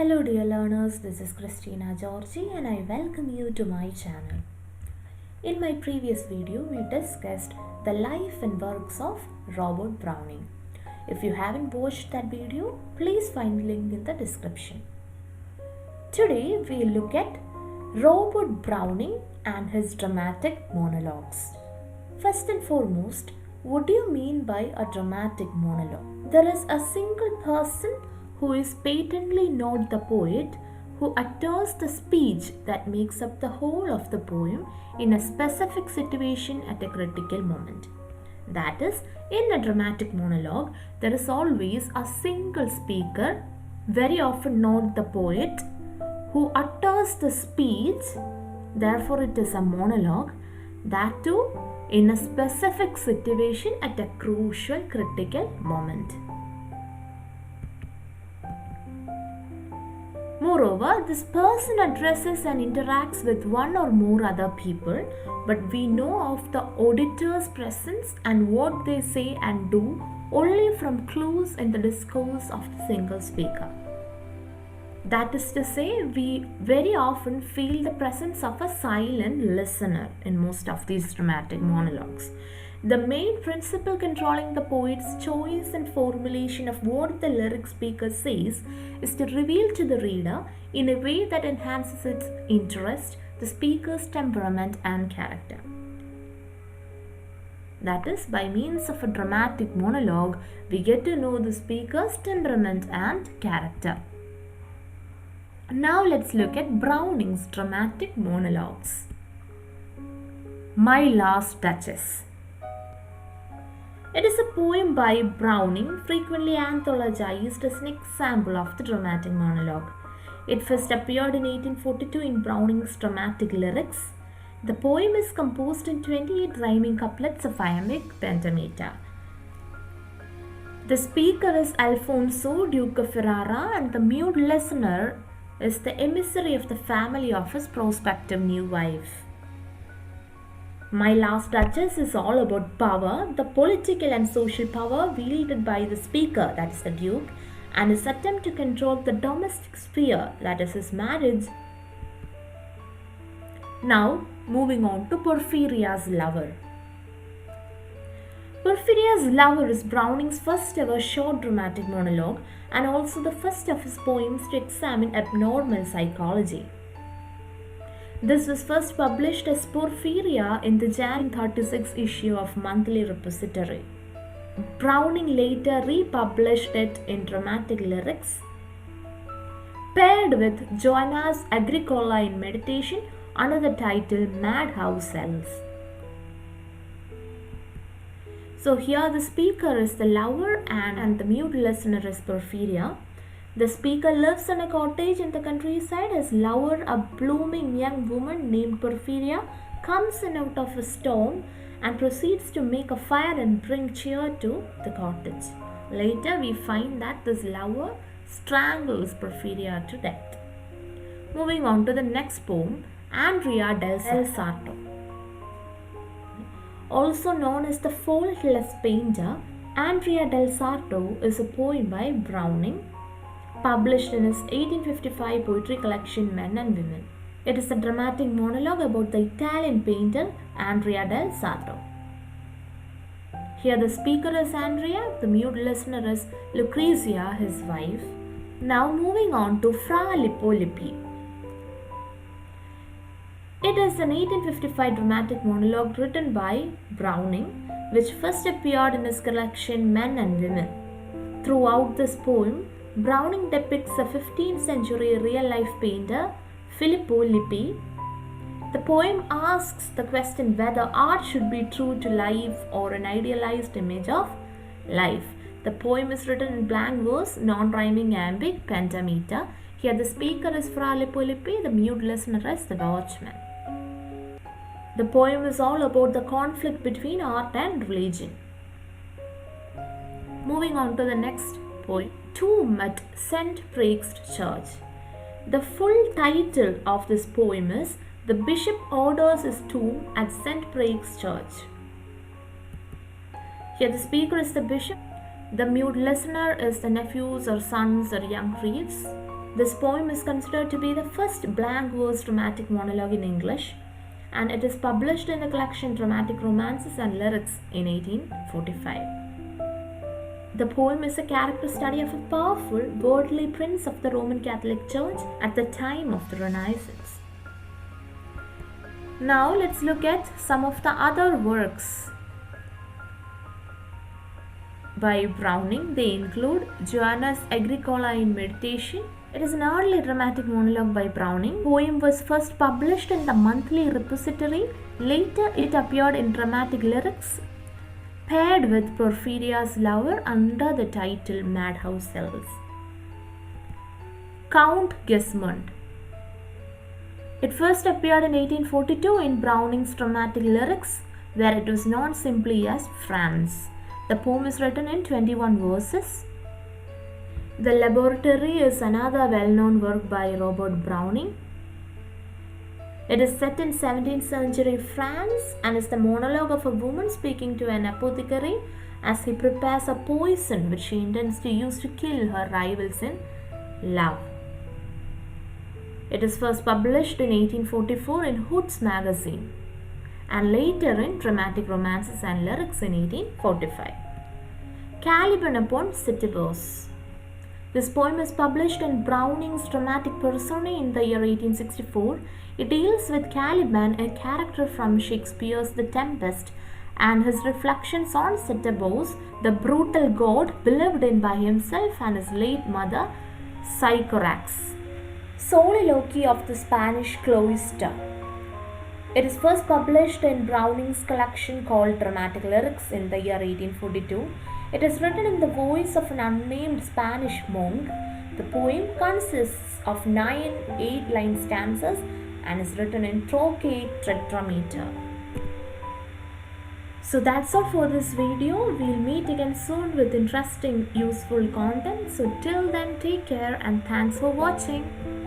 Hello dear learners, this is Christina Georgy and I welcome you to my channel. In my previous video, we discussed the life and works of Robert Browning. If you haven't watched that video, please find the link in the description. Today we look at Robert Browning and his dramatic monologues. First and foremost, what do you mean by a dramatic monologue? There is a single person who is patently not the poet, who utters the speech that makes up the whole of the poem in a specific situation at a critical moment. That is, in a dramatic monologue, there is always a single speaker, very often not the poet, who utters the speech, therefore it is a monologue, that too in a specific situation at a crucial critical moment. Moreover, this person addresses and interacts with one or more other people, but we know of the auditor's presence and what they say and do only from clues in the discourse of the single speaker. That is to say, we very often feel the presence of a silent listener in most of these dramatic monologues. The main principle controlling the poet's choice and formulation of what the lyric speaker says is to reveal to the reader, in a way that enhances its interest, the speaker's temperament and character. That is, by means of a dramatic monologue, we get to know the speaker's temperament and character. Now let's look at Browning's dramatic monologues. My Last Dutchess. It is a poem by Browning, frequently anthologized as an example of the dramatic monologue. It first appeared in 1842 in Browning's Dramatic Lyrics. The poem is composed in 28 rhyming couplets of iambic pentameter. The speaker is Alfonso, Duke of Ferrara, and the mute listener is the emissary of the family of his prospective new wife. My Last Dutchess is all about power, the political and social power wielded by the speaker, that is the Duke, and his attempt to control the domestic sphere, that is his marriage. Now, moving on to Porphyria's Lover. Porphyria's Lover is Browning's first ever short dramatic monologue and also the first of his poems to examine abnormal psychology. This was first published as Porphyria in the Jan 36 issue of Monthly Repository. Browning later republished it in Dramatic Lyrics, paired with Joanna's Agricola in Meditation under the title Madhouse Elves. So here the speaker is the lover and the mute listener is Porphyria. The speaker lives in a cottage in the countryside. His lover, a blooming young woman named Porphyria, comes in out of a storm and proceeds to make a fire and bring cheer to the cottage. Later we find that this lover strangles Porphyria to death. Moving on to the next poem, Andrea Del Sarto. Also known as the Faultless Painter, Andrea Del Sarto is a poem by Browning, published in his 1855 poetry collection Men and Women. It is a dramatic monologue about the Italian painter Andrea Del Sarto. Here the speaker is Andrea, the mute listener is Lucrezia, his wife. Now moving on to Fra Lippo Lippi. It is an 1855 dramatic monologue written by Browning, which first appeared in his collection Men and Women. Throughout this poem, Browning depicts a 15th century real-life painter, Filippo Lippi. The poem asks the question whether art should be true to life or an idealized image of life. The poem is written in blank verse, non-rhyming iambic pentameter. Here the speaker is Fra Lippo Lippi, the mute listener is the watchman. The poem is all about the conflict between art and religion. Moving on to the next poem, Tomb at St. Praxed Church. The full title of this poem is The Bishop Orders His Tomb at St. Praxed Church. Here the speaker is the bishop, the mute listener is the nephews or sons or young priests. This poem is considered to be the first blank verse dramatic monologue in English, and it is published in the collection Dramatic Romances and Lyrics in 1845. The poem is a character study of a powerful, worldly prince of the Roman Catholic Church at the time of the Renaissance. Now let's look at some of the other works by Browning. They include Joannes Agricola in Meditation. It is an early dramatic monologue by Browning. The poem was first published in the Monthly Repository. Later it appeared in Dramatic Lyrics, paired with Porphyria's Lover under the title Madhouse Cells. Count Gismund. It first appeared in 1842 in Browning's Dramatic Lyrics, where it was known simply as Franz. The poem is written in 21 verses. The Laboratory is another well-known work by Robert Browning. It is set in 17th century France and is the monologue of a woman speaking to an apothecary as he prepares a poison which she intends to use to kill her rivals in love. It is first published in 1844 in Hood's Magazine and later in Dramatic Romances and Lyrics in 1845. Caliban upon Setebos. This poem is published in Browning's Dramatic Personae in the year 1864. It deals with Caliban, a character from Shakespeare's The Tempest, and his reflections on Setebos, the brutal god believed in by himself and his late mother, Sycorax. Soliloquy of the Spanish Cloister. It is first published in Browning's collection called Dramatic Lyrics in the year 1842. It is written in the voice of an unnamed Spanish monk. The poem consists of 9 8-line stanzas and is written in trochaic tetrameter. So that's all for this video. We'll meet again soon with interesting, useful content. So till then, take care and thanks for watching.